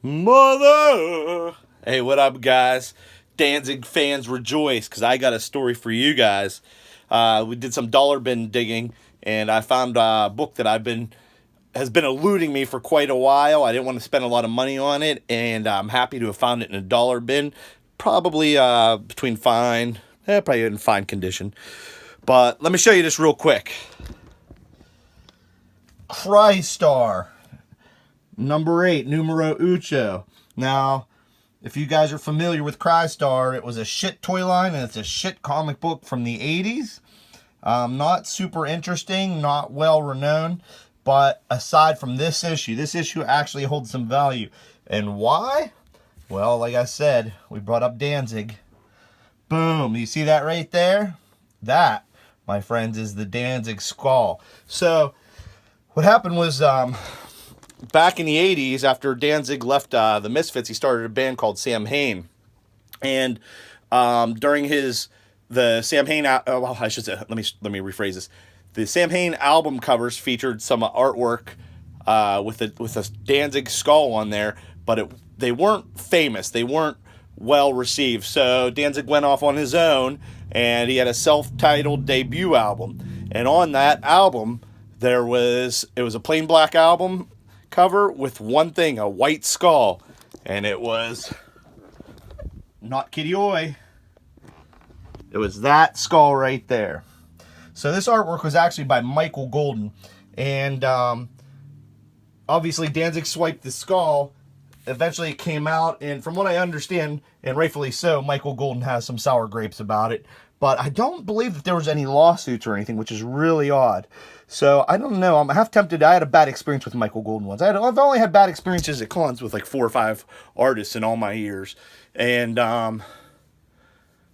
Mother! Hey, what up, guys? Danzig fans rejoice, because I got a story for you guys. We did some dollar bin digging, and I found a book that has been eluding me for quite a while. I didn't want to spend a lot of money on it, and I'm happy to have found it in a dollar bin. Probably between fine, probably in fine condition. But let me show you this real quick. Crystar. Number 8, numero ucho. Now, if you guys are familiar with Crystar, it was a shit toy line, and it's a shit comic book from the 80s. Not super interesting, not well renowned, but aside from this issue actually holds some value. And why? Well, like I said, we brought up Danzig. Boom, you see that right there? That, my friends, is the Danzig skull. So, what happened was, back in the 80s, after Danzig left the Misfits, he started a band called Sam Hain. And during the Sam Hain, well, I should say, let me rephrase this. The Sam Hain album covers featured some artwork with a Danzig skull on there, but they weren't famous. They weren't well received. So Danzig went off on his own, and he had a self-titled debut album. And on that album, it was a plain black album cover with one thing, a white skull, and it was not Kitty Oi. It was that skull right there. So this artwork was actually by Michael Golden, and obviously Danzig swiped the skull. Eventually it came out, and from what I understand, and rightfully so, Michael Golden has some sour grapes about it. But I don't believe that there was any lawsuits or anything, which is really odd. So, I don't know. I'm half tempted. I had a bad experience with Michael Golden once. I've only had bad experiences at cons with like 4 or 5 artists in all my years. And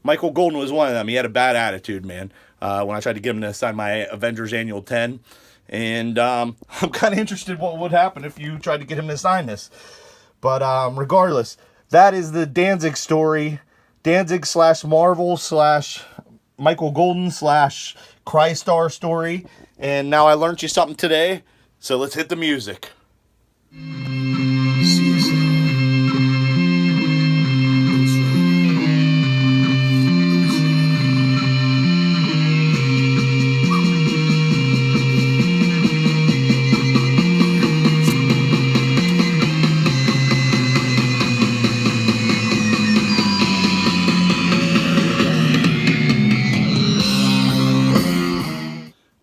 Michael Golden was one of them. He had a bad attitude, man, when I tried to get him to sign my Avengers Annual 10. And I'm kind of interested what would happen if you tried to get him to sign this. But regardless, that is the Danzig story. Danzig / Marvel / Michael Golden / Crystar story. And now I learned you something today, so let's hit the music.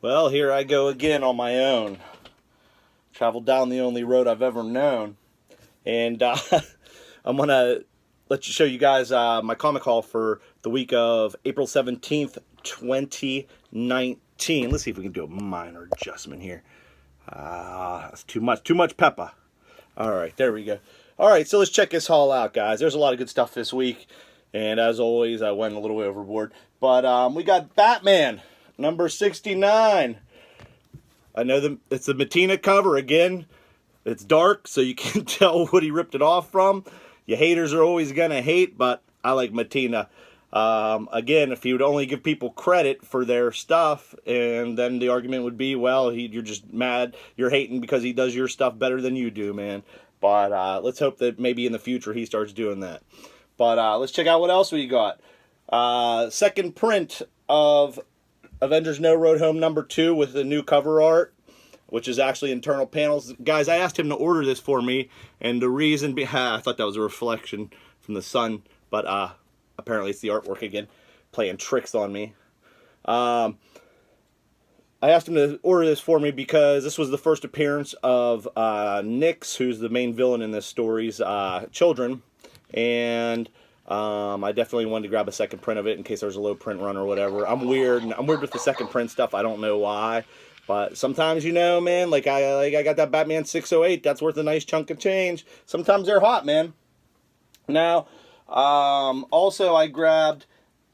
Well, here I go again on my own. Traveled down the only road I've ever known. And I'm going to show you guys my comic haul for the week of April 17th, 2019. Let's see if we can do a minor adjustment here. That's too much pepper. All right, there we go. All right, so let's check this haul out, guys. There's a lot of good stuff this week. And as always, I went a little way overboard. But we got Batman. Number 69. I know it's the Mattina cover again. It's dark, so you can't tell what he ripped it off from. You haters are always going to hate, but I like Mattina. Again, if you would only give people credit for their stuff, and then the argument would be, well, you're just mad. You're hating because he does your stuff better than you do, man. But let's hope that maybe in the future he starts doing that. But let's check out what else we got. Second print of Avengers No Road Home number 2 with the new cover art, which is actually internal panels. Guys, I asked him to order this for me, and the reason I thought that was a reflection from the sun, but apparently it's the artwork again, playing tricks on me. I asked him to order this for me because this was the first appearance of Nyx, who's the main villain in this story's children, and I definitely wanted to grab a second print of it in case there's a low print run or whatever. I'm weird with the second print stuff. I don't know why, but sometimes, you know, man, like I got that Batman 608. That's worth a nice chunk of change. Sometimes they're hot, man. Now, also I grabbed,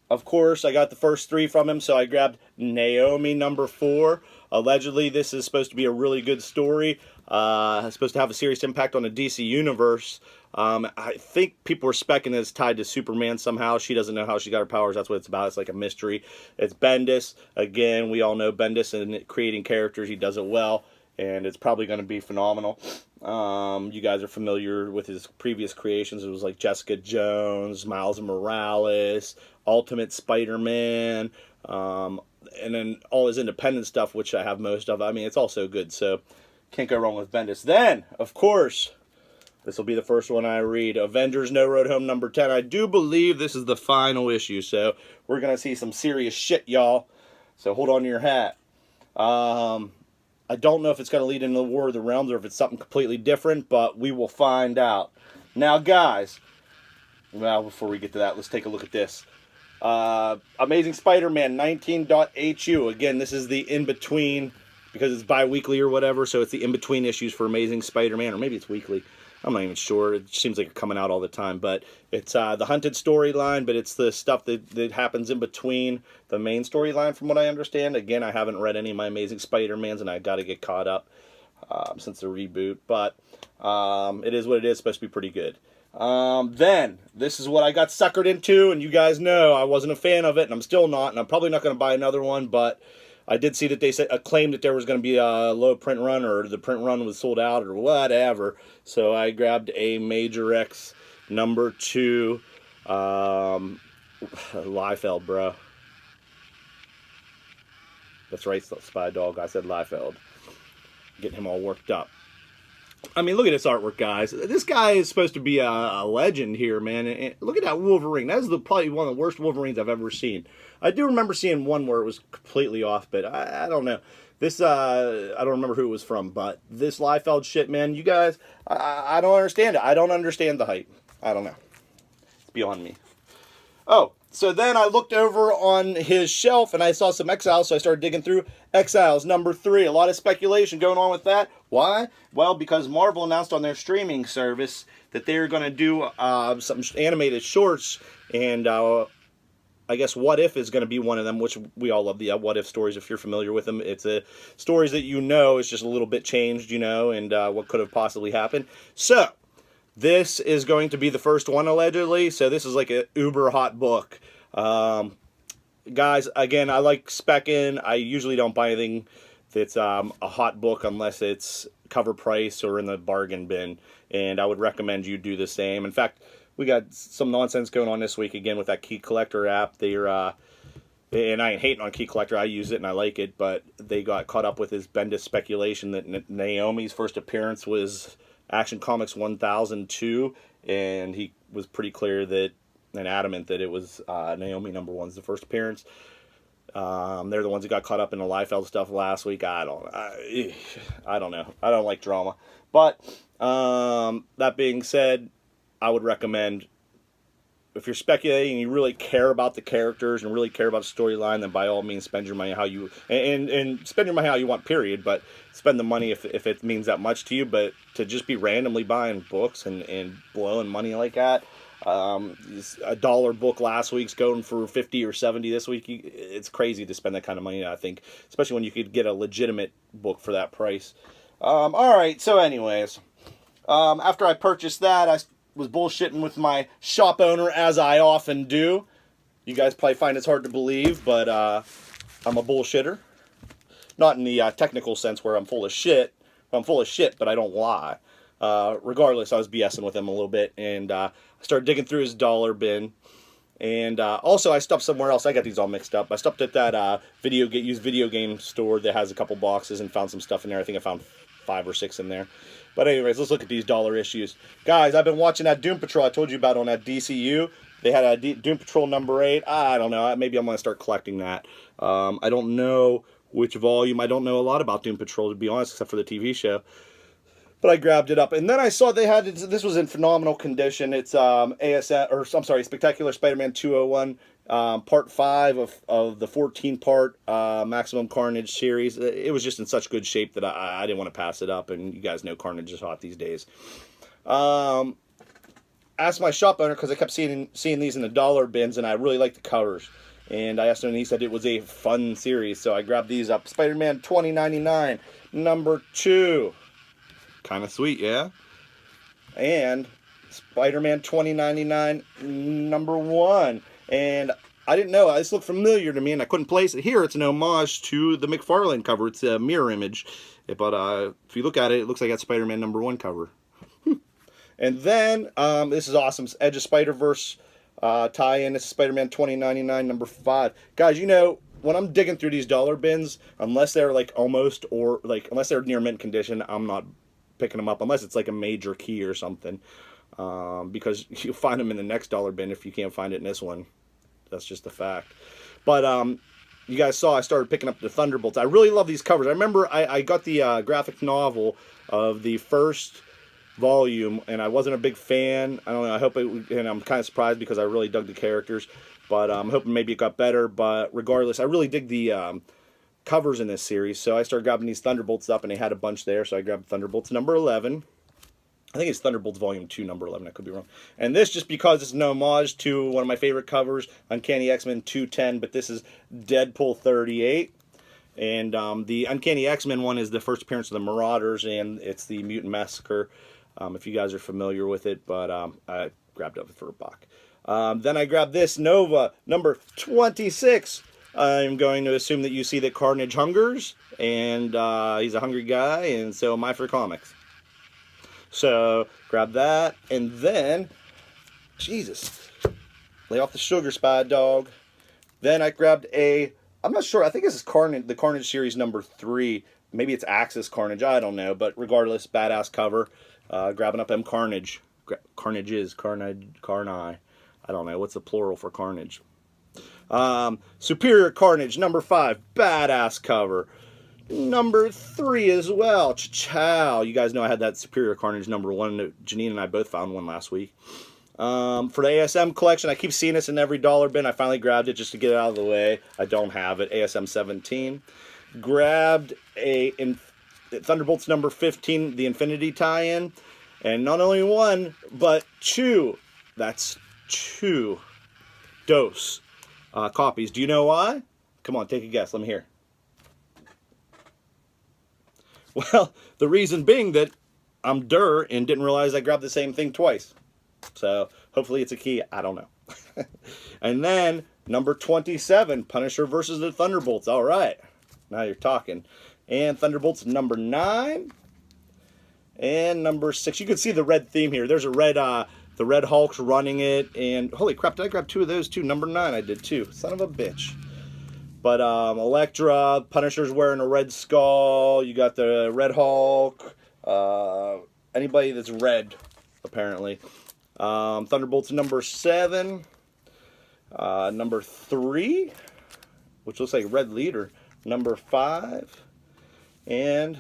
of course, I got the first 3 from him, so I grabbed Naomi number 4. Allegedly, this is supposed to be a really good story. It's supposed to have a serious impact on the DC universe. I think people are speculating it's tied to Superman somehow. She doesn't know how she got her powers. That's what it's about. It's like a mystery. It's Bendis. Again, we all know Bendis and creating characters. He does it well. and it's probably going to be phenomenal. You guys are familiar with his previous creations. It was like Jessica Jones, Miles Morales, Ultimate Spider-Man, and then all his independent stuff, which I have most of. I mean, it's all so good, so can't go wrong with Bendis. Then, of course, this will be the first one I read. Avengers No Road Home number 10. I do believe this is the final issue, so we're going to see some serious shit, y'all. So hold on to your hat. I don't know if it's going to lead into the War of the Realms or if it's something completely different, but we will find out. Now, guys, well, before we get to that, let's take a look at this. Amazing Spider-Man 19.HU. Again, this is the in-between, because it's bi-weekly or whatever, so it's the in-between issues for Amazing Spider-Man, or maybe it's weekly. I'm not even sure. It seems like it's coming out all the time. But it's the Hunted storyline, but it's the stuff that happens in between the main storyline, from what I understand. Again, I haven't read any of my Amazing Spider-Mans, and I got to get caught up since the reboot. But it is what it is. It's supposed to be pretty good. Then, this is what I got suckered into, and you guys know I wasn't a fan of it, and I'm still not, and I'm probably not going to buy another one, but I did see that they said, claimed that there was going to be a low print run, or the print run was sold out, or whatever. So I grabbed a Major X number 2 Liefeld, bro. That's right, Spy Dog. I said Liefeld. Getting him all worked up. I mean, look at this artwork, guys. This guy is supposed to be a legend here, man. And look at that Wolverine. That is probably one of the worst Wolverines I've ever seen. I do remember seeing one where it was completely off, but I don't know. This, I don't remember who it was from, but this Liefeld shit, man, you guys, I don't understand it. I don't understand the hype. I don't know. It's beyond me. Oh, so then I looked over on his shelf and I saw some Exiles, so I started digging through Exiles number 3. A lot of speculation going on with that. Why? Well, because Marvel announced on their streaming service that they're going to do some animated shorts, and I guess What If is going to be one of them, which we all love the What If stories if you're familiar with them. It's stories that you know, it's just a little bit changed, you know, and what could have possibly happened. So, this is going to be the first one, allegedly, so this is like a uber hot book. Guys, again, I like spec-in. I usually don't buy anything that's a hot book unless it's cover price or in the bargain bin, and I would recommend you do the same. In fact, we got some nonsense going on this week again with that Key Collector app. They're, and I ain't hating on Key Collector. I use it and I like it, but they got caught up with this Bendis speculation that Naomi's first appearance was Action Comics 1002, and he was pretty clear that, and adamant that it was Naomi number 1's the first appearance. They're the ones that got caught up in the Liefeld stuff last week. I don't know. I don't like drama. But that being said, I would recommend, if you're speculating and you really care about the characters and really care about the storyline, then by all means spend your money how you, and spend your money how you want, period, but spend the money if it means that much to you. But to just be randomly buying books and blowing money like that, $1 book last week's going for 50 or 70 this week, it's crazy to spend that kind of money, I think, especially when you could get a legitimate book for that price. Alright, so anyways, after I purchased that, I was bullshitting with my shop owner, as I often do. You guys probably find it's hard to believe, but I'm a bullshitter. Not in the technical sense where I'm full of shit. I'm full of shit, but I don't lie. Regardless, I was BSing with him a little bit, and I started digging through his dollar bin. And also, I stopped somewhere else. I got these all mixed up. I stopped at that used video game store that has a couple boxes and found some stuff in there. I think I found 5 or 6 in there. But anyways, let's look at these dollar issues. Guys, I've been watching that Doom Patrol I told you about on that DCU. They had a Doom Patrol number 8. I don't know. Maybe I'm going to start collecting that. I don't know which volume. I don't know a lot about Doom Patrol, to be honest, except for the TV show. But I grabbed it up. And then I saw they had, this was in phenomenal condition. It's Spectacular Spider-Man 201. Part 5 of the 14-part Maximum Carnage series. It was just in such good shape that I didn't want to pass it up, and you guys know Carnage is hot these days. Asked my shop owner, because I kept seeing these in the dollar bins, and I really liked the covers. And I asked him, and he said it was a fun series, so I grabbed these up. Spider-Man 2099, number 2. Kind of sweet, yeah? And Spider-Man 2099, number 1. And I didn't know. This looked familiar to me, and I couldn't place it. Here, it's an homage to the McFarlane cover. It's a mirror image. But if you look at it, it looks like that Spider-Man #1 cover. And then, this is awesome. It's Edge of Spider-Verse tie-in. This is Spider-Man 2099 #5. Guys, you know, when I'm digging through these dollar bins, unless they're like unless they're near mint condition, I'm not picking them up unless it's like a major key or something. Because you'll find them in the next dollar bin if you can't find it in this one. That's just a fact. But you guys saw I started picking up the Thunderbolts. I really love these covers. I remember I got the graphic novel of the first volume, and I wasn't a big fan. I don't know. I hope it, and I'm kind of surprised because I really dug the characters. But I'm hoping maybe it got better. But regardless, I really dig the covers in this series. So I started grabbing these Thunderbolts up, and they had a bunch there. So I grabbed Thunderbolts #11. I think it's Thunderbolts Volume 2, #11. I could be wrong. And this, just because it's an homage to one of my favorite covers, Uncanny X-Men 210, but this is Deadpool 38. And the Uncanny X-Men one is the first appearance of the Marauders, and it's the Mutant Massacre, if you guys are familiar with it. But I grabbed it for $1. Then I grabbed this, Nova, #26. I'm going to assume that you see that Carnage hungers, and he's a hungry guy, and so am I for comics. So, grab that, and then, Jesus, lay off the sugar, Spy Dog. Then I grabbed I'm not sure, I think this is the Carnage series #3. Maybe it's Axis Carnage, I don't know, but regardless, badass cover. Grabbing up Carnage. Carnage. I don't know, what's the plural for Carnage? Superior Carnage, #5, badass cover. #3 as well, Chow. You guys know I had that Superior Carnage #1. Janine and I both found one last week. For the ASM collection, I keep seeing this in every dollar bin. I finally grabbed it just to get it out of the way. I don't have it. ASM 17. Grabbed Thunderbolts #15, the Infinity tie-in. And not only one, but two. That's 2 dose copies. Do you know why? Come on, take a guess. Let me hear. Well, the reason being that I'm and didn't realize I grabbed the same thing twice. So, hopefully it's a key. I don't know. And then, #27, Punisher versus the Thunderbolts. All right. Now you're talking. And Thunderbolts #9. And #6. You can see the red theme here. There's a red, the Red Hulk's running it. And, holy crap, did I grab 2 of those too? #9 I did too. Son of a bitch. But Elektra, Punisher's wearing a red skull. You got the Red Hulk. Anybody that's red, apparently. Thunderbolts #7. #3, which looks like Red Leader. #5. And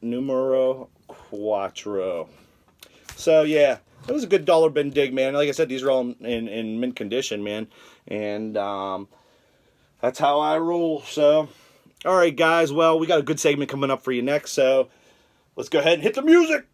numero 4. So, yeah. It was a good dollar bin dig, man. Like I said, these are all in mint condition, man. And that's how I roll. So, all right, guys. Well, we got a good segment coming up for you next. So, let's go ahead and hit the music.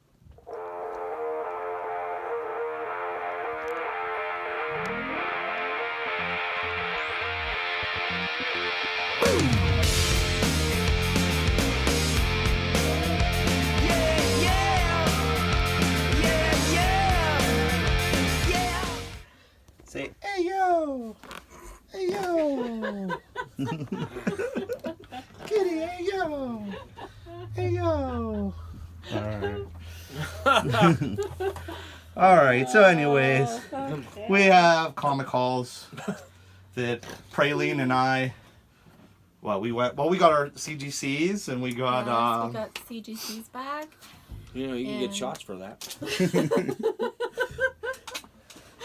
Say, hey, yo. Hey, yo. Kitty, hey, yo. Hey, yo. All right, so anyways, we have comic hauls that Praline and I, we got our CGCs and we got... we got CGC's back. You know, you can get shots for that.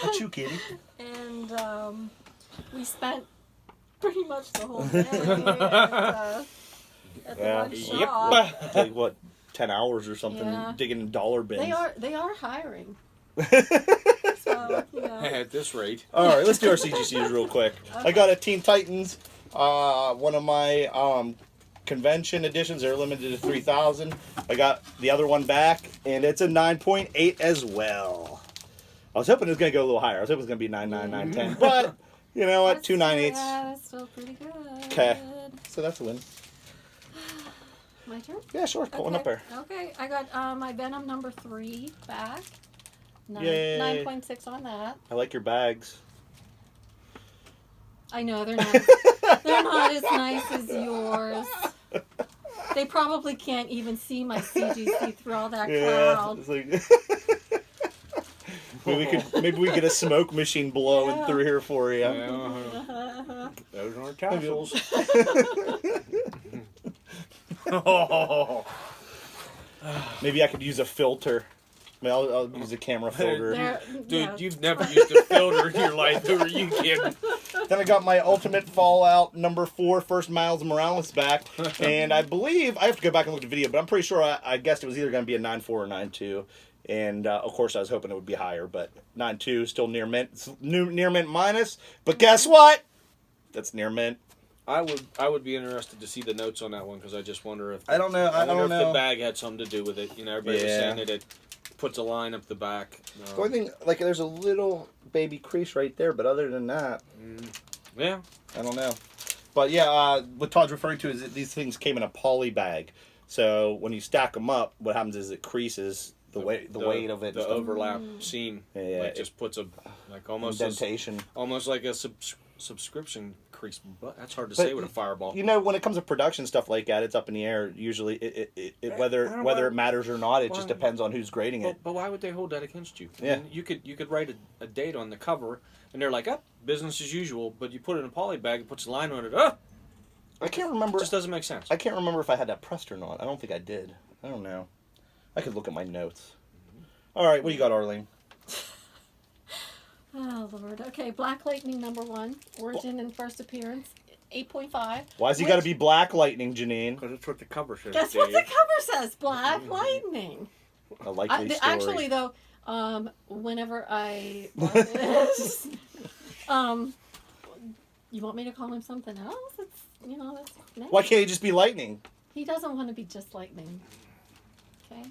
That's you, Kitty. And we spent pretty much the whole day at the one shop. Like what, 10 hours or something, Yeah. digging in dollar bins. They are hiring. So, you know. At this rate. All right, let's do our CGCs real quick. Okay. I got a Teen Titans, one of my convention editions. They're limited to 3,000. I got the other one back, and it's a 9.8 as well. I was hoping it was going to go a little higher. I was hoping it was going to be 9.9, 9.10. But, you know what, 2.98. Yeah, that's still pretty good. Okay. So that's a win. My turn? Yeah, sure. Pull one up there. Okay, I got my Venom #3 back. Yay. 9.6 on that. I like your bags. I know they're not. They're not as nice as yours. They probably can't even see my CGC through all that cloud. It's like maybe we get a smoke machine blowing through here for you. Those aren't tassels. Maybe I could use a filter. I mean, I'll use a camera filter. Dude, you've never used a filter in your life. Who are you kidding? Then I got my Ultimate Fallout number 4 first Miles Morales back. And I believe, I have to go back and look at the video, but I'm pretty sure I guessed it was either going to be a 9.4 or 9.2. And of course I was hoping it would be higher, but 9.2 still near mint. It's near mint minus. But guess what? That's near mint. I would be interested to see the notes on that one because I just wonder if I don't know. I don't if know. the bag had something to do with it. You know, everybody was saying that it puts a line up the back. The only thing, like, there's a little baby crease right there, but other than that, yeah, I don't know. But yeah, what Todd's referring to is that these things came in a poly bag, so when you stack them up, what happens is it creases the weight of it. The overlap seam, like just puts a almost indentation, almost like a subscription crease. But that's hard to say with a fireball. You know, when it comes to production stuff like that, it's up in the air. Usually, whether it matters or not, it just depends on who's grading it. But why would they hold that against you? Yeah, I mean, you could write a date on the cover, and they're like, business as usual. But you put it in a poly bag, it puts a line on it. I can't remember. It just doesn't make sense. I can't remember if I had that pressed or not. I don't think I did. I don't know. I could look at my notes. All right, what do you got, Arlene? Oh, Lord. Okay, Black Lightning number 1. Origin and first appearance, 8.5. Why has he got to be Black Lightning, Janine? Because that's what the cover says. Guess what the cover says? Black Lightning. A likely story. Actually, though, whenever I bought this, you want me to call him something else? It's, that's nice. Why can't he just be Lightning? He doesn't want to be just Lightning. Okay?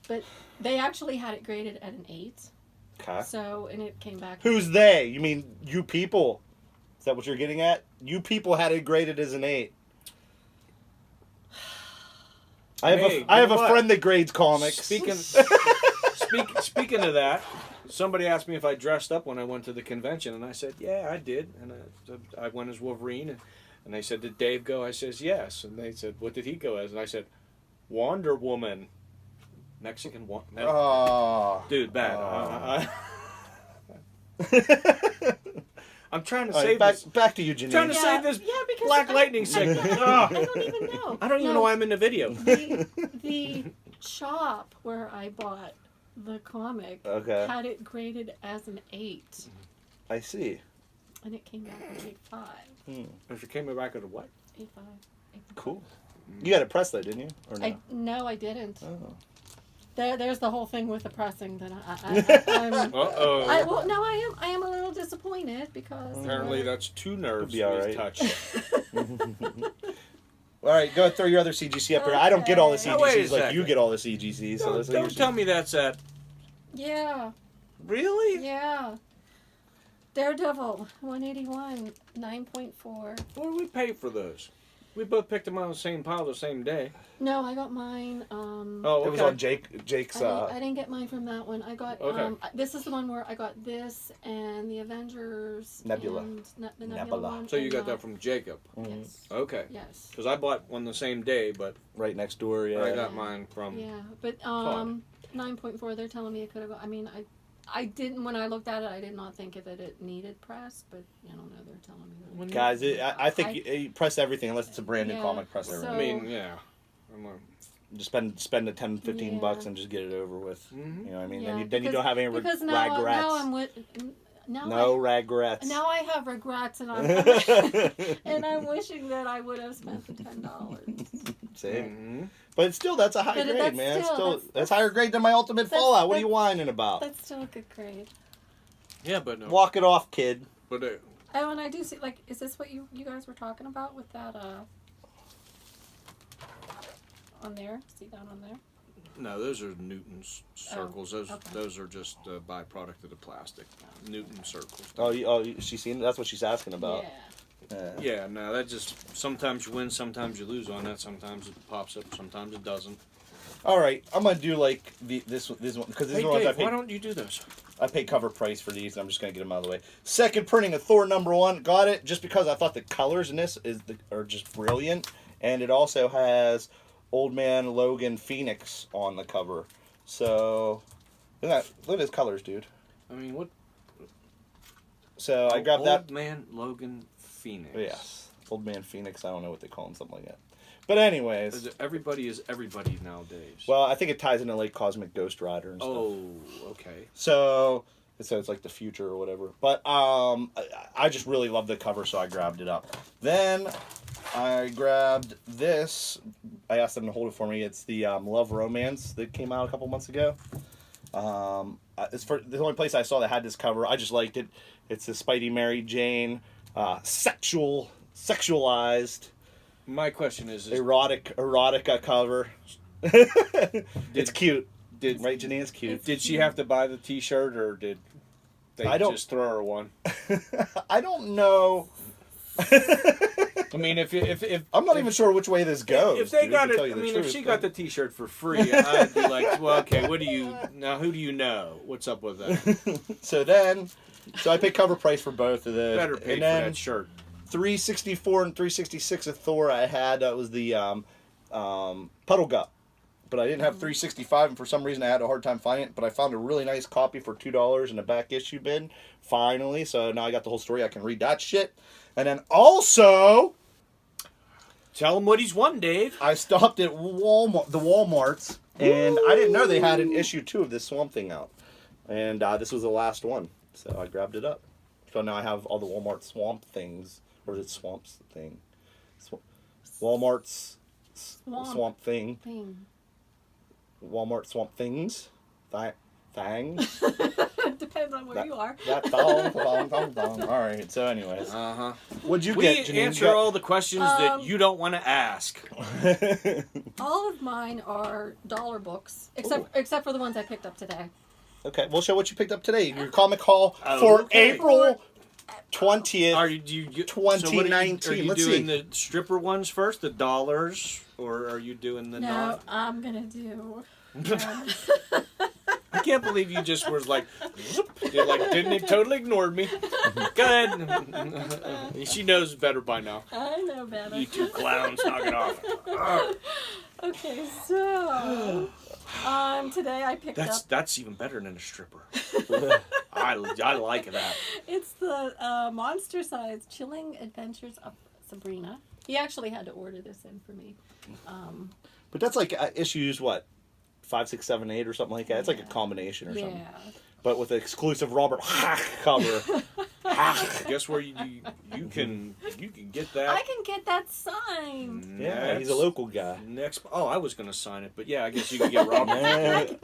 But they actually had it graded at an 8. Okay. So, and it came back. Who's they? You mean you people? Is that what you're getting at? You people had it graded as an 8. I have a friend that grades comics. Speaking of that, somebody asked me if I dressed up when I went to the convention, and I said, yeah, I did. And I went as Wolverine, and they said, did Dave go? I says, yes. And they said, what did he go as? And I said, Wonder Woman. Mexican one. Dude, bad. I'm trying to save this. Back to you, Janine. Trying to save this Black Lightning segment. I don't even know. I don't even know why I'm in the video. The shop where I bought the comic had it graded as an 8. I see. And it came back at 8.5. If it came back at a what? 8.5. Cool. You got it pressed though, didn't you? Or no? No, I didn't. Oh. There's the whole thing with the pressing that I'm. Uh-oh. No, I am a little disappointed because. Apparently, that's 2 nerves be all right. touched. All right, go throw your other CGC up there. I don't get all the CGCs wait a like second. you get all the CGCs. So Don't tell me that's at. Yeah. Really? Yeah. Daredevil 181 9.4. What do we pay for those? We both picked them on the same pile the same day. No, I got mine. It was on Jake's. I didn't get mine from that one. I got. Okay. This is the one where I got this and the Avengers. Nebula. And the Nebula one. So you got that from Jacob. Yes. Okay. Yes. Because I bought one the same day, but right next door. Yeah. I got mine from. Yeah, but 9.4. They're telling me it could have. I mean, I didn't. When I looked at it, I did not think that it needed press, but I don't know. They're telling me that. Guys, I think you press everything unless it's a brand new comic. Press everything. I mean, yeah. Just spend the $10-15 and just get it over with. Mm-hmm. You know what I mean? Yeah, then you don't have any regrets. Now I'm with. No regrets. Now I have regrets, and I'm and I'm wishing that I would have spent the $10. See, mm-hmm. But it's still that's a high grade, that's man. That's higher grade than my Ultimate Fallout. What are you whining about? That's still a good grade. Yeah, but no. Walk it off, kid. But oh, and I do see. Like, is this what you guys were talking about with that? On there, see that on there? No, those are Newton's circles. Oh, Those are just a byproduct of the plastic. Newton circles. She's seen. That's what she's asking about. Yeah. Yeah, no, that just sometimes you win, sometimes you lose on that. Sometimes it pops up, sometimes it doesn't. All right, I'm gonna do like this one because these Hey, are ones I Dave, why paid. don't you do those? I paid cover price for these. And I'm just gonna get them out of the way. Second printing of Thor #1. Got it just because I thought the colors in this are just brilliant, and it also has Old Man Logan Phoenix on the cover. So look at his colors, dude. I mean, what? So I grabbed that. Old Man Logan Phoenix. Yes, Old Man Phoenix. I don't know what they call him, something like that. But anyways, Everybody is everybody nowadays. well, I think it ties into like Cosmic Ghost Rider and stuff. Oh, okay. So it's like the future or whatever. But I just really love the cover, so I grabbed it up. Then I grabbed this. I asked them to hold it for me. It's the Love Romance that came out a couple months ago. It's for the only place I saw that had this cover. I just liked it. It's the Spidey Mary Jane sexualized. My question is Erotica cover. It's cute. Right, Janine? It's cute. did she have to buy the T-shirt, or did they just throw her one? I don't know. I mean, if I'm not even sure which way this goes. if they dude, got to it, tell I you the mean, truth, if she but- got the T-shirt for free, I'd be like, well, okay, who do you know? What's up with that? So I paid cover price for both of those. Better pay and for then that shirt. 364 and 366 of Thor I had. That was the Puddle Gut. But I didn't have 365, and for some reason I had a hard time finding it. But I found a really nice copy for $2 in a back issue bin, finally. So now I got the whole story. I can read that shit. And then also, Tell him what he's won, Dave. I stopped at Walmarts, and I didn't know they had an issue 2 of this Swamp Thing out. And this was the last one, so I grabbed it up. So now I have all the Walmart Swamp Things, or is it Swamps Thing? Walmart's Swamp Thing. Walmart Swamp Things. Thang. Depends on where you are. All right. So, anyways, what'd you get, Janine? Answer all the questions that you don't want to ask. All of mine are dollar books, except for the ones I picked up today. Okay, we'll show what you picked up today. Your comic haul for April 20th. Are you 2019. So are you Let's doing see. the stripper ones first, the dollars, or are you doing the No, non? I'm gonna do. I can't believe you just was like, zoop, you didn't totally ignored me. Go ahead. She knows better by now. I know better. You two clowns, knock it off. Okay, so today I picked up. That's even better than a stripper. I like that. It's the monster-sized Chilling Adventures of Sabrina. He actually had to order this in for me. But that's like issues, what? 5, 6, 7, 8 or something like that. It's like a combination or something. Yeah. But with the exclusive Robert Hack cover. Guess where you can get that. I can get that signed. Yeah, he's a local guy. I was gonna sign it, but yeah, I guess you can get Robert. I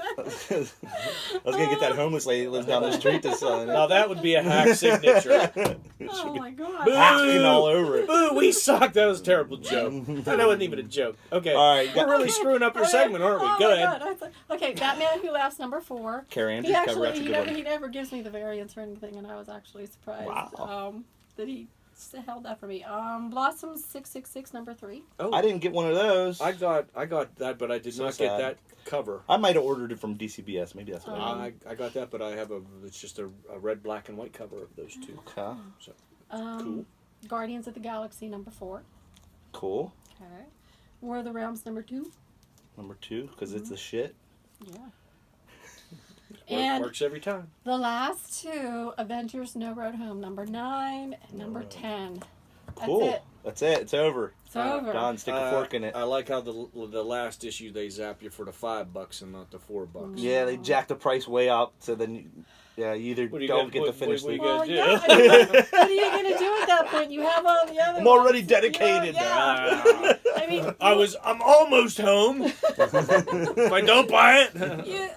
was gonna get that homeless lady that lives down the street to sign it. Now that would be a hack signature. Oh my god. Boo! Hacking all over it. Boo! We suck. That was a terrible joke. That wasn't even a joke. Okay. All right, We're really screwing up your Okay. segment, aren't we? Oh Go my ahead. God. Okay, Batman Who Laughs #4. Carrie He Andrews cover. actually, That's a good he one. never gives me the variants or anything, and I was actually surprised that he held that for me. Blossoms 666 #3. Oh, I didn't get one of those. I got that, but I did So not get sad. that cover. I might have ordered it from DCBS. Maybe that's what I did. I got that, but I have it's just a red, black, and white cover of those two. Okay. So, Cool. Guardians of the Galaxy #4. Cool. Okay. War of the Realms #2. Number 2, because it's the shit. Yeah. And works every time. the last 2, Avengers No Road Home #9 and #10. Cool. That's it. It's over. It's over. Done. Stick a fork in it. I like how the last issue they zap you for the $5 and not the $4. Yeah, they jacked the price way up, so then you either What do you don't got- get what- to finish what do the. you Well, gotta yeah, do? I mean, what are you going to do at that point? You have all the other I'm already ones. dedicated. Yeah. I mean, I'm almost home. If I don't buy it. you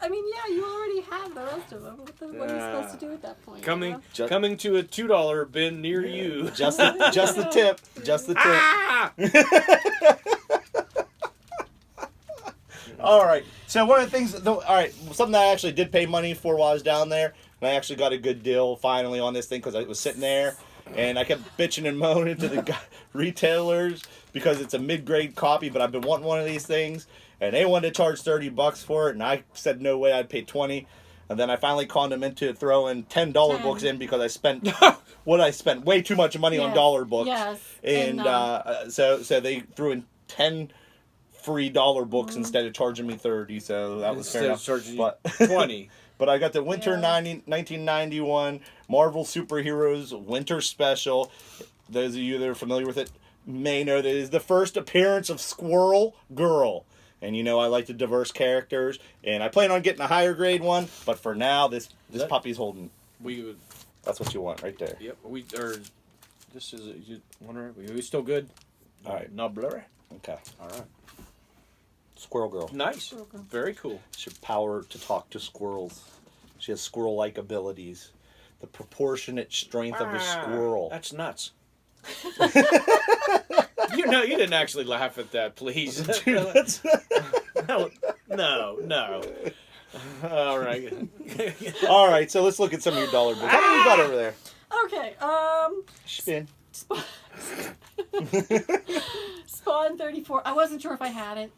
already have the rest of them. What are you supposed to do at that point? Coming you know? coming to a $2 bin near you. Just the tip. Just the tip. Ah! All right. So one of the things, something that I actually did pay money for while I was down there, and I actually got a good deal finally on this thing because I was sitting there, and I kept bitching and moaning to the retailers because it's a mid-grade copy, but I've been wanting one of these things, and they wanted to charge $30 for it, and I said no way, I'd pay 20. And then I finally conned them into throwing $10 books in because I spent I spent way too much money on dollar books. Yes. And so they threw in 10 free dollar books instead of charging me 30. So that was fair enough. Charging you But 20. But I got the Winter 1991 Marvel Superheroes Winter Special. Those of you that are familiar with it may know that it is the first appearance of Squirrel Girl. And you know I like the diverse characters, and I plan on getting a higher grade one. But for now, this puppy's holding. That's what you want right there. Yep. This is you wondering? Are we still good? All right. Not blurry. Okay. All right. Squirrel Girl. Nice. Very cool. She has power to talk to squirrels. She has squirrel-like abilities. The proportionate strength of a squirrel. That's nuts. You didn't actually laugh at that, please. Dude, that's... No. All right. All right, so let's look at some of your dollar bills. How many you got over there? Okay. Spin. Spawn 34. I wasn't sure if I had it.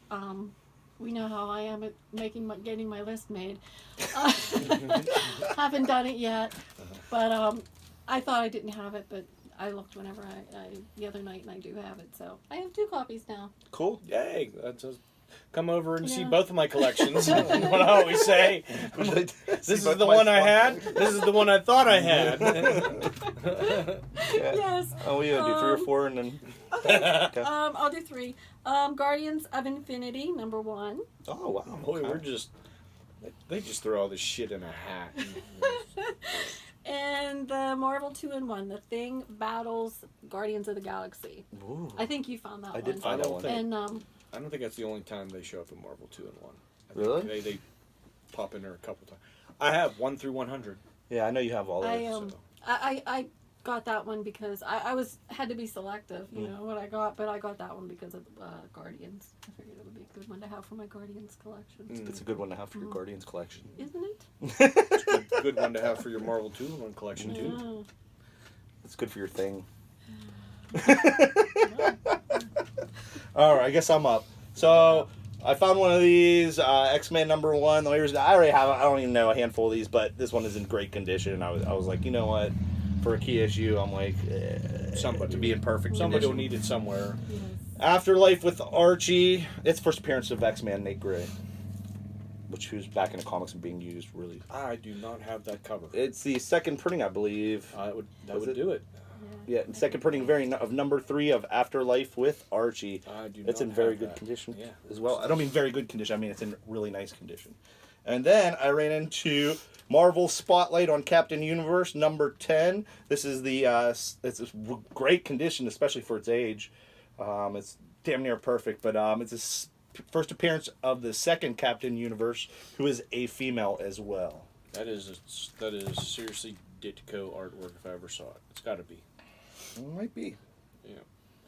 We know how I am at getting my list made. Haven't done it yet, but I thought I didn't have it, but I looked whenever the other night, and I do have it. So I have 2 copies now. Cool. Yay. Come over and see both of my collections. What I always say. This is the one I had. This is the one I thought I had. Yes. Oh, we gotta do 3 or 4 and then... Okay. I'll do 3. Guardians of Infinity, number 1. Oh, wow. Boy, they just throw all this shit in a hat. And the Marvel 2-in-1, The Thing battles Guardians of the Galaxy. Ooh. I think you found that one. I did find that one. And I don't think that's the only time they show up in Marvel 2-in-1. Really? They pop in there a couple times. I have 1 through 100. Yeah, I know you have all of it. I got that one because I had to be selective, you know, what I got, but I got that one because of Guardians. I figured it would be a good one to have for my Guardians collection. It's a good one to have for your Guardians collection. Isn't it? It's a good one to have for your Marvel 2-in-1 collection, too. Yeah. It's good for your thing. All right, I guess I'm up. So I found one of these X-Men number 1. The only reason I already have, I don't even know a handful of these, but this one is in great condition. I was like, you know what? For a key issue, I'm like, somebody to be in perfect Somebody will condition. need it somewhere. Yes. Afterlife with Archie. It's first appearance of X-Man Nate Gray, which was back in the comics and being used really. I do not have that cover. It's the second printing, I believe. That would do it. Yeah, second printing variant of number 3 of Afterlife with Archie. I do It's not in very have good that. condition Yeah. as well. I don't mean very good condition. I mean it's in really nice condition. And then I ran into Marvel Spotlight on Captain Universe number 10. This is it's a great condition, especially for its age. It's damn near perfect, but it's a first appearance of the second Captain Universe, who is a female as well. That is seriously Ditko artwork if I ever saw it. It's got to be. It might be. Yeah,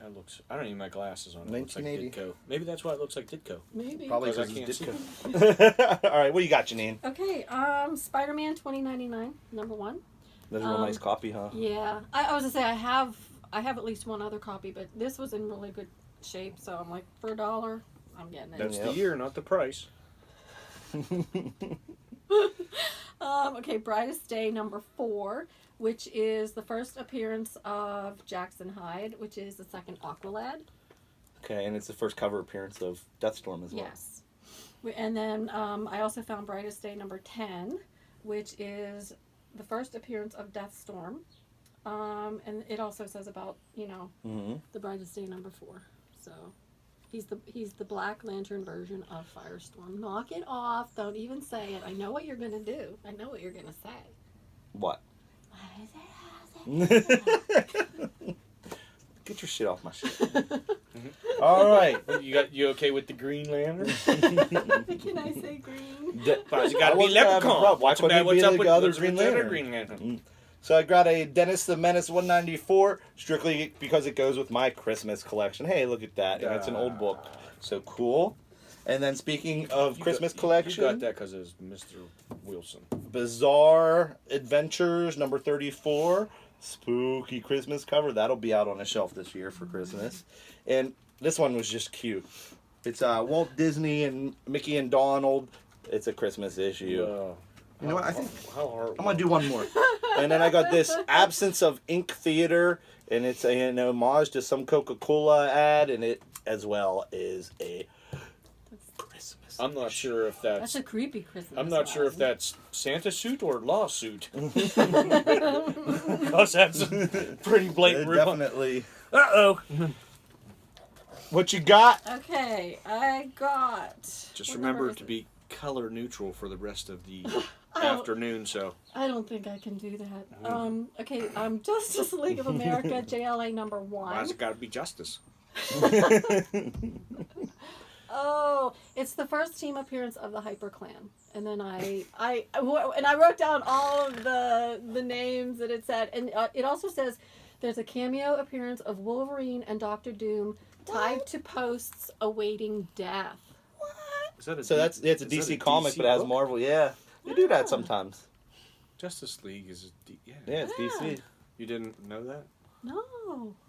that looks. I don't need my glasses on. It 1980. looks like Ditko. Maybe that's why it looks like Ditko. Maybe. Probably Because because I it's can't Ditko. All right, what do you got, Janine? Okay, Spider-Man 2099, number 1. That's a real nice copy, huh? Yeah, I was gonna say I have at least one other copy, but this was in really good shape, so I'm like, for $1, I'm getting it. That's the year, not the price. Okay, Brightest Day number 4, which is the first appearance of Jackson Hyde, which is the second Aqualad. Okay, and it's the first cover appearance of Deathstorm as well. Yes. And then I also found Brightest Day number 10, which is the first appearance of Deathstorm. And it also says about, the Brightest Day number 4. So he's the Black Lantern version of Firestorm. Knock it off. Don't even say it. I know what you're going to do. I know what you're going to say. What? Get your shit off my shit. All right. You okay with the Green Lantern? Can I say green? But you gotta be leprechaun. Why couldn't he be the other Green Lantern? Green Lantern? So I got a Dennis the Menace 194, strictly because it goes with my Christmas collection. Hey, look at that. And it's an old book. So cool. And then speaking of Christmas collection. You got that because it was Mr. Wilson. Bizarre Adventures number 34. Spooky Christmas cover. That'll be out on a shelf this year for Christmas. And this one was just cute. It's Walt Disney and Mickey and Donald. It's a Christmas issue. You know what? I think I'm gonna do one more. And then I got this Absence of Ink Theater, and it's an homage to some Coca-Cola ad, and it as well is a Christmas. I'm not sure if That's a creepy Christmas. I'm not sure if that's Santa suit or lawsuit. Because that's a pretty blatant. Definitely. Uh-oh. What you got? Okay, I got. Just what remember number is to it? be color neutral for the rest of the don't- afternoon. So I don't think I can do that. Okay, Justice League of America, JLA number 1. why's it got to be justice? Oh, it's the first team appearance of the Hyper Clan, and then I wrote down all of the names that it said, and it also says there's a cameo appearance of Wolverine and Doctor Doom tied to posts awaiting death. Is that a So it's a is that DC comic, but it has book? Marvel. Yeah, they do that sometimes. Justice League is a yeah. Yeah, it's DC. You didn't know that? No.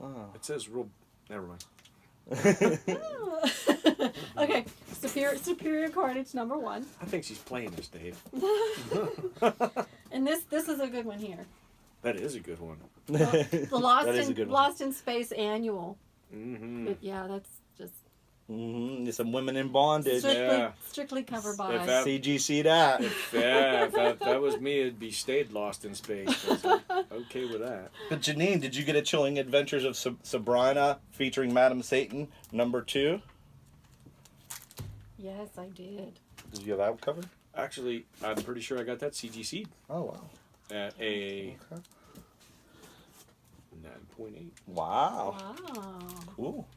Oh. It says real. Never mind. Okay, Superior Carnage number 1, I think she's playing this, Dave. and this is a good one here. That is a good one. The Lost That is a good one. Lost in Space annual. Mm-hmm. But yeah, that's just Some women in bondage. Yeah. strictly covered by. If that- CGC that. Yeah, if that was me, it'd be stayed lost in space. I'm okay with that. But Janine, did you get a Chilling Adventures of Sabrina featuring Madam Satan number 2? Yes, I did. Did you have that covered? Actually, I'm pretty sure I got that CGC Oh wow. at a Okay. 9.8. Wow. Wow. Cool.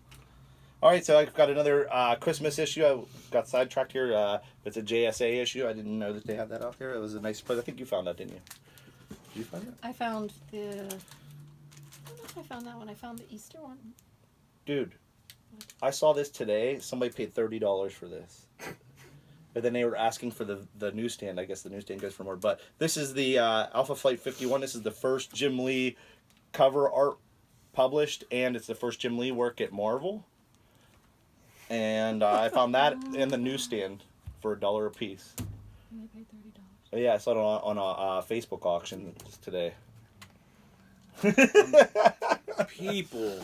All right, so I've got another Christmas issue. I got sidetracked here. It's a JSA issue. I didn't know that they had that out there. It was a nice surprise. I think you found that, didn't you? Did you find it? I found the. I don't know if I found that one. I found the Easter one. Dude, I saw this today. Somebody paid $30 for this. But then they were asking for the newsstand. I guess the newsstand goes for more. But this is the Alpha Flight 51. This is the first Jim Lee cover art published, and it's the first Jim Lee work at Marvel. And I found that in the newsstand for $1 a piece. And they paid $30. Yeah, I saw it on a Facebook auction just today. People,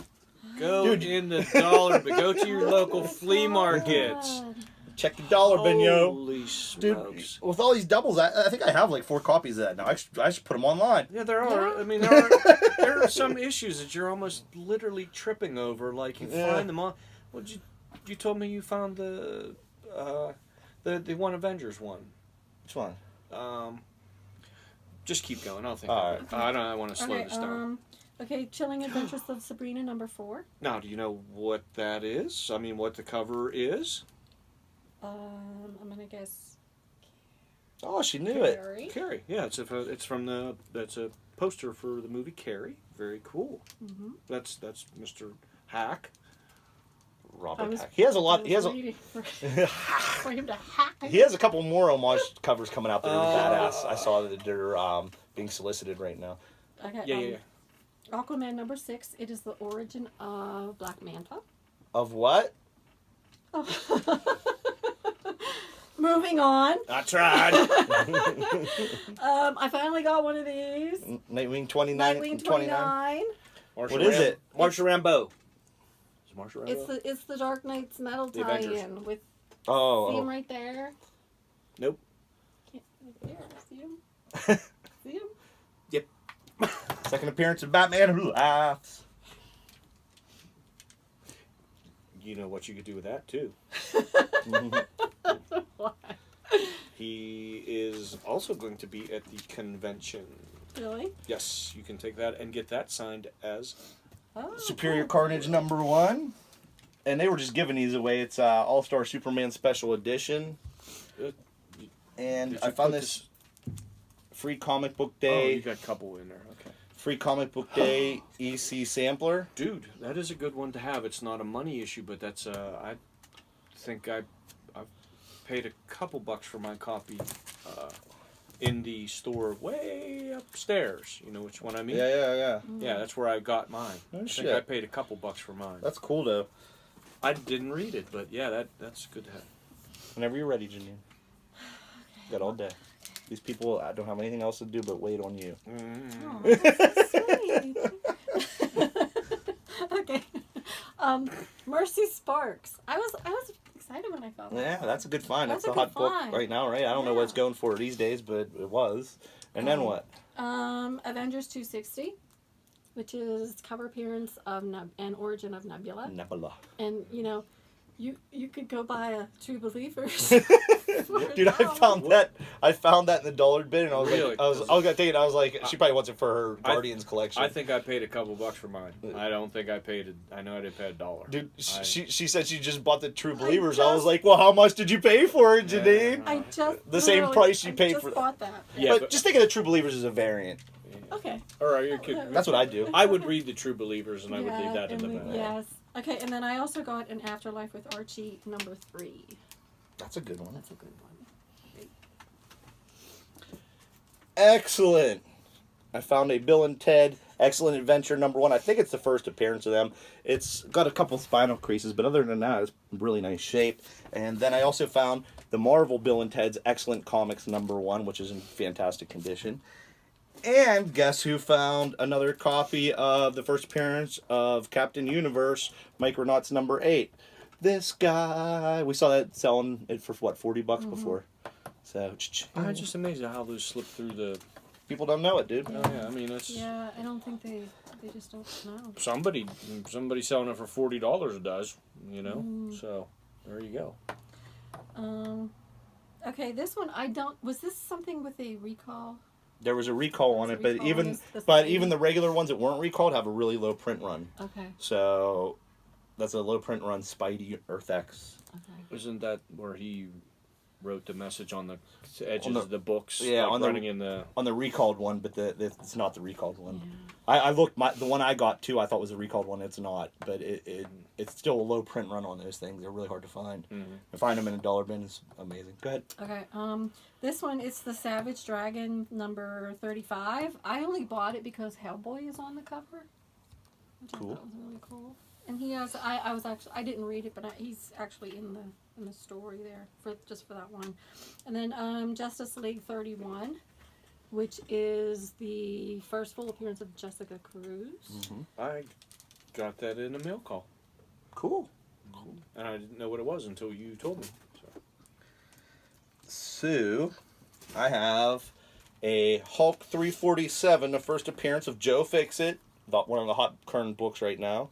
go Dude. in the dollar, but go to your local flea markets. God. Check the dollar bin, yo. Holy Dude, smokes. with all these doubles, I think I have like 4 copies of that now. I should put them online. Yeah, there are. Yeah. I mean, there are some issues that you're almost literally tripping over. Like you Yeah. find them on. Well, you told me you found the one Avengers one. Which one? Just keep going. I'll think. All Of it. I want to slow Okay, this down. okay, Chilling Adventures of Sabrina number 4. Now, do you know what that is? I mean, what the cover is? I'm gonna guess Oh, she knew it. Carrie. Carrie. Yeah, it's that's a poster for the movie Carrie. Very cool. Mm-hmm. That's Mr. Hack. Robert Hack. He has a lot. He has a. For him to hack. He has a couple more homage covers coming out that are badass. I saw that they're being solicited right now. Okay, Yeah. Aquaman number 6. It is the origin of Black Manta. Of what? Moving on. I tried. I finally got one of these. Nightwing 29. Nightwing 29. Marshall What is it? Marshall Rambeau. Is Marshall Rambeau? It's the Dark Knight's metal The Avengers. tie-in with see him Oh. right there. Nope. Here, see him? See him? Yep. Second appearance of Batman Who Laughs. You know what you could do with that too. Why? He is also going to be at the convention. Really? Yes, you can take that and get that signed as. Oh, Superior cool. Carnage number 1. And they were just giving these away. It's All-Star Superman Special Edition. And Did I you found put this free comic book Oh, day. you got a couple in there. Okay. Free comic book day EC sampler. Dude, that is a good one to have. It's not a money issue, but that's I think I've paid a couple bucks for my copy in the store way upstairs. You know which one I mean? Yeah. Yeah, that's where I got mine. Oh, I shit. think I paid a couple bucks for mine. That's cool though. I didn't read it, but yeah, that's good to have. Whenever you're ready, Janine. Got all day. These people don't have anything else to do but wait on you. Oh, that's so sweet. Okay. Mercy Sparks. I was excited when I found that. Yeah, that's a good find. That's That's a the good hot book find. right now, right? I don't know what it's Yeah. going for these days, but it was. And then what? Avengers 260, which is cover appearance of and origin of Nebula. Nebula. And you could go buy a True Believers. Dude, I found that in the dollar bin, and I was Really? like, I was gonna take it. I was like, she probably wants it for her Guardians collection. I think I paid a couple bucks for mine. I don't think I paid it. I know I didn't pay $1. Dude, she said she just bought the True Believers. I was like, well, how much did you pay for it, Janine? I just The same price you paid for I just bought that. Yeah, but just think of the True Believers as a variant. Okay. All right, you're kidding. That's what I do. I would read the True Believers, and I would leave that in the and bag. Yes. Okay, and then I also got an Afterlife with Archie number 3. That's a good one. That's a good one. Excellent. I found a Bill and Ted Excellent Adventure number 1. I think it's the first appearance of them. It's got a couple spinal creases, but other than that, it's really nice shape. And then I also found the Marvel Bill and Ted's Excellent Comics number 1, which is in fantastic condition. And guess who found another copy of the first appearance of Captain Universe, Micronauts number 8? This guy. We saw that selling it for what, $40 before. So I'm just amazed at how those slip through the. people don't know it, dude. Oh yeah, I mean it's. Yeah, I don't think they just don't know. Somebody selling it for $40 does, So there you go. Okay, this one I don't. Was this something with a recall? There was a recall on There's it, a but recall even on this but thing. even the regular ones that weren't recalled have a really low print run. Okay. So that's a low print run Spidey Earth X. Okay. Isn't that where he wrote the message on the edges On the- of the books? yeah, like on the- running in the. On the recalled one, but it's not the recalled one. Yeah. I looked, the one I got too, I thought was a recalled one. It's not, but it's still a low print run on those things. They're really hard to find. Mhm. To find them in a dollar bin is amazing. Go ahead. Okay. This one it's the Savage Dragon number 35. I only bought it because Hellboy is on the cover. Which Cool. I thought was really cool. And he has. I didn't read it, but he's actually in the story there for that one. And then Justice League 31, which is the first full appearance of Jessica Cruz. I got that in a mail call, Cool. and I didn't know what it was until you told me. So, I have a Hulk 347, the first appearance of Joe Fixit, one of the hot current books right now.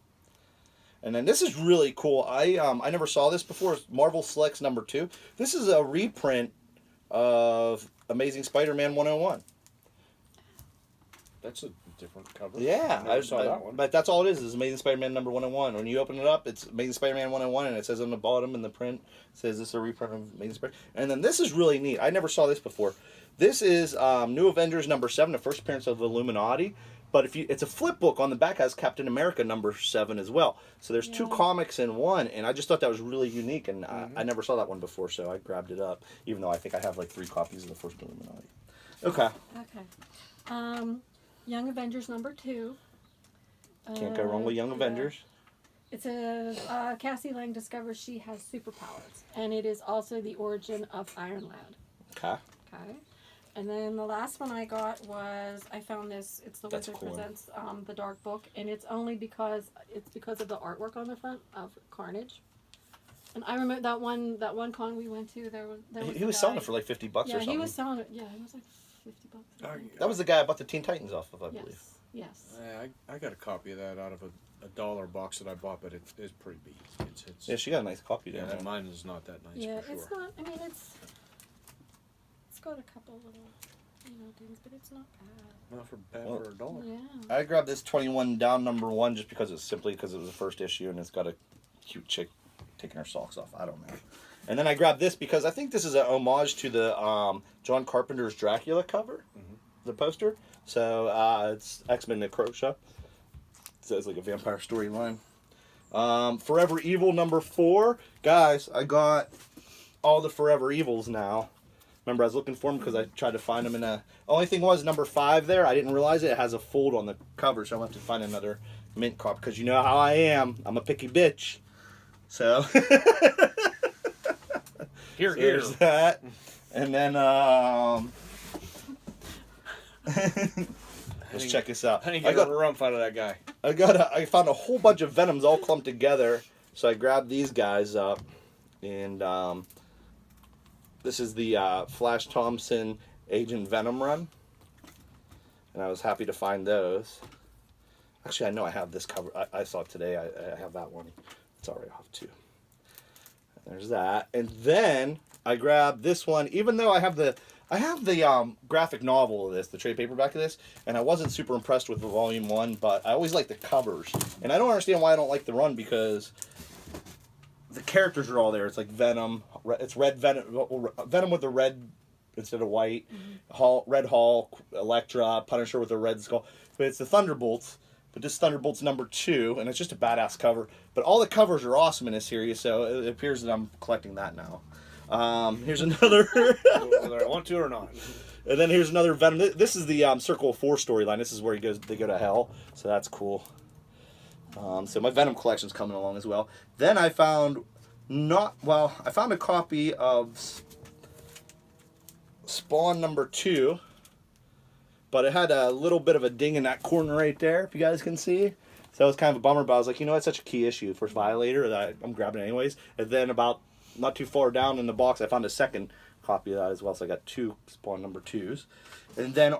And then this is really cool. I never saw this before. It's Marvel Selects number 2. This is a reprint of Amazing Spider-Man 101. That's a different cover. Yeah, I never saw that one. But that's all it is Amazing Spider-Man number 101. When you open it up, it's Amazing Spider-Man 101, and it says on the bottom in the print, it says this is a reprint of Amazing Spider-Man. And then this is really neat. I never saw this before. This is New Avengers number 7, the first appearance of the Illuminati. But it's a flip book. On the back has Captain America number 7 as well. So there's 2 comics in one, and I just thought that was really unique, and I never saw that one before, so I grabbed it up, even though I think I have like 3 copies of the first Illuminati. Okay. Okay. Young Avengers number 2. Can't go wrong with Young Avengers. It's Cassie Lang discovers she has superpowers, and it is also the origin of Iron Lad. Okay. Okay. And then the last one I got was, I found this, it's the That's Wizard cool. Presents the Dark Book, and it's only because of the artwork on the front of Carnage. And I remember that one con we went to, there was He was selling it for like $50 or something. Yeah, he was selling it, it was like $50. I think. That was the guy I bought the Teen Titans off of, I believe. Yes. I got a copy of that out of a dollar box that I bought, but it's pretty beat. It's Yeah, she got a nice copy yeah, there. mine is not that nice. Yeah, for sure. it's not, I mean, it's got a couple little, things, but it's not bad. Not for bad Well, for a dollar. Yeah. I grabbed this 21 down number 1 just because it was the first issue, and it's got a cute chick taking her socks off. I don't know. And then I grabbed this because I think this is an homage to the John Carpenter's Dracula cover, the poster. So it's X-Men the Crow Show. So it's like a vampire storyline. Forever Evil number 4. Guys, I got all the Forever Evils now. Remember, I was looking for them because I tried to find them in a... Only thing was, number 5 there, I didn't realize it has a fold on the cover, so I'm going to have to find another mint copy, because you know how I am. I'm a picky bitch. So Here, there's that. And then let's check this out. I didn't get a rump out of that guy. I found a whole bunch of Venoms all clumped together, so I grabbed these guys up, and this is the Flash Thompson Agent Venom run, and I was happy to find those. Actually, I know I have this cover. I saw it today. I have that one. It's already off too. There's that, and then I grabbed this one, even though I have the graphic novel of this, the trade paperback of this, and I wasn't super impressed with the volume 1, but I always like the covers. And I don't understand why I don't like the run, because the characters are all there. It's like Venom, it's red Venom with the red instead of white, Red Hulk, Elektra, Punisher with a red skull. But it's the Thunderbolts, but this Thunderbolts number 2, and it's just a badass cover. But all the covers are awesome in this series, so it appears that I'm collecting that now. Here's another. Whether I want to or not. And then here's another Venom. This is the Circle of 4 storyline. This is where they go to hell, so that's cool. So my Venom collection's coming along as well. Then I found I found a copy of Spawn number 2, but it had a little bit of a ding in that corner right there, if you guys can see. So it was kind of a bummer, but I was like, it's such a key issue for Violator that I'm grabbing it anyways. And then about not too far down in the box, I found a second copy of that as well, so I got 2 Spawn number 2s. And then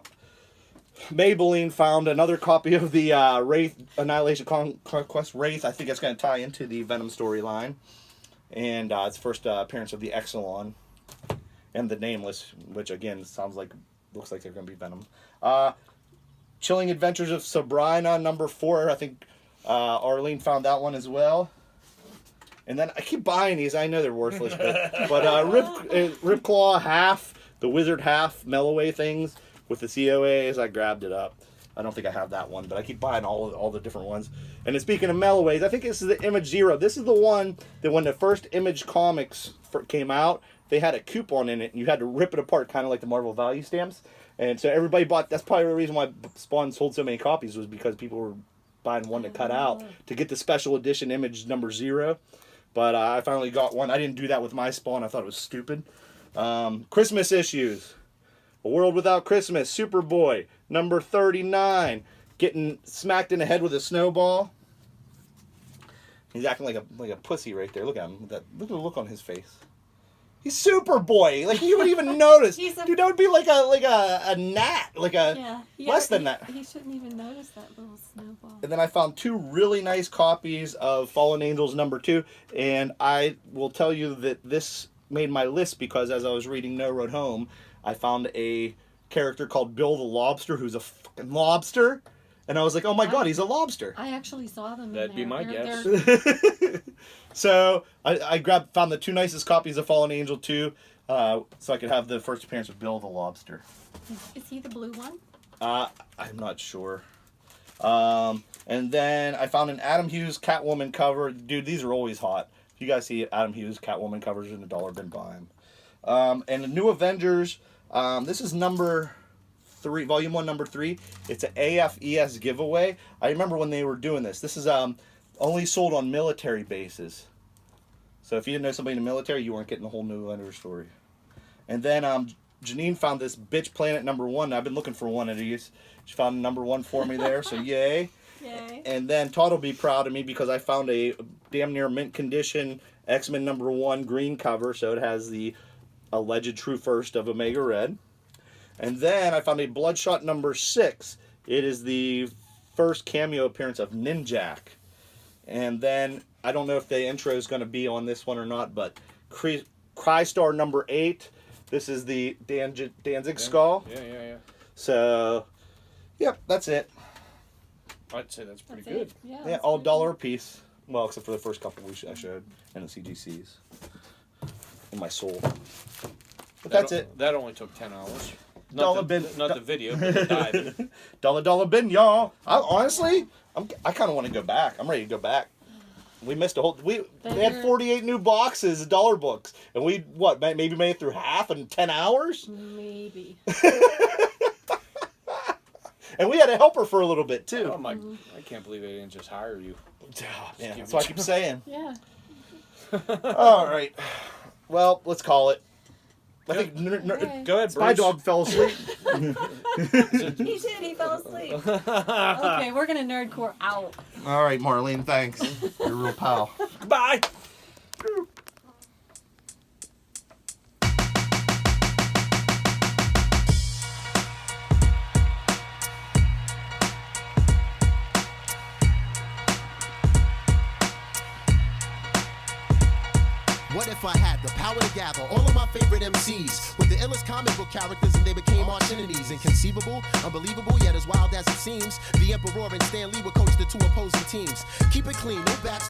Maybelline found another copy of the Wraith Annihilation Conquest Wraith. I think it's going to tie into the Venom storyline. And it's first appearance of the Exelon and the Nameless, which again looks like they're going to be Venom. Chilling Adventures of Sabrina number 4. I think Arlene found that one as well. And then I keep buying these. I know they're worthless, but Ripclaw half, the Wizard half, Melloway things with the COAs. I grabbed it up. I don't think I have that one, but I keep buying all the different ones. And then speaking of Melloways, I think this is the Image Zero. This is the one that when the first Image comics came out, they had a coupon in it, and you had to rip it apart, kind of like the Marvel value stamps. And so everybody bought. That's probably the reason why Spawn sold so many copies, was because people were buying one to cut out to get the special edition Image number 0. But I finally got one. I didn't do that with my Spawn. I thought it was stupid. Christmas issues. A World Without Christmas. Superboy. Number 39. Getting smacked in the head with a snowball. He's acting like a pussy right there. Look at him. Look at the look on his face. He's Superboy. Like, you wouldn't even notice. Dude, that would be like a gnat. Less than that. He shouldn't even notice that little snowball. And then I found 2 really nice copies of Fallen Angels number 2. And I will tell you that this made my list because as I was reading No Road Home, I found a character called Bill the Lobster who's a fucking lobster. And I was like, oh my god, he's a lobster. I actually saw them. That'd be my guess. So I found the 2 nicest copies of Fallen Angel 2, so I could have the first appearance of Bill the Lobster. Is he the blue one? I'm not sure. And then I found an Adam Hughes Catwoman cover. Dude, these are always hot. If you guys see Adam Hughes Catwoman covers in the dollar bin, buy them. And the New Avengers. This is number 3, volume 1, number 3. It's an AFES giveaway. I remember when they were doing this. This is only sold on military bases. So if you didn't know somebody in the military, you weren't getting the whole New Avengers story. And then Janine found this Bitch Planet number 1. I've been looking for one of these. She found number 1 for me there, so yay. Yay. And then Todd will be proud of me because I found a damn near mint condition X-Men number 1 green cover, so it has the alleged true first of Omega Red. And then I found a Bloodshot number 6. It is the first cameo appearance of Ninjak. And then, I don't know if the intro is going to be on this one or not, but Crystar number 8. This is the Danzig skull. Yeah. So, yep, that's it. I'd say that's pretty good. Yeah, all $1 a piece. Well, except for the first couple I showed, and the CGCs. In my soul. But that's it. That only took 10 hours. Dollar bin. Not the video, but the diving. Dollar bin, y'all. I kind of want to go back. I'm ready to go back. We missed a whole. They had 48 new boxes, dollar books, and we maybe made it through half in 10 hours. Maybe. And we had a helper for a little bit too. Oh my! I can't believe they didn't just hire you. Man, that's what I keep saying. Yeah. All right. Well, let's call it. I think Okay. Go ahead, Spy Bruce. Dog fell asleep. He did. He fell asleep. Okay, we're gonna nerdcore out. All right, Marlene. Thanks. You're a real pal. Bye. What if I had the power to gather all of my favorite MCs with the illest comic book characters and they became arch enemies? Inconceivable, unbelievable, yet as wild as it seems. The Emperor and Stan Lee would coach the two opposing teams. Keep it clean, no back.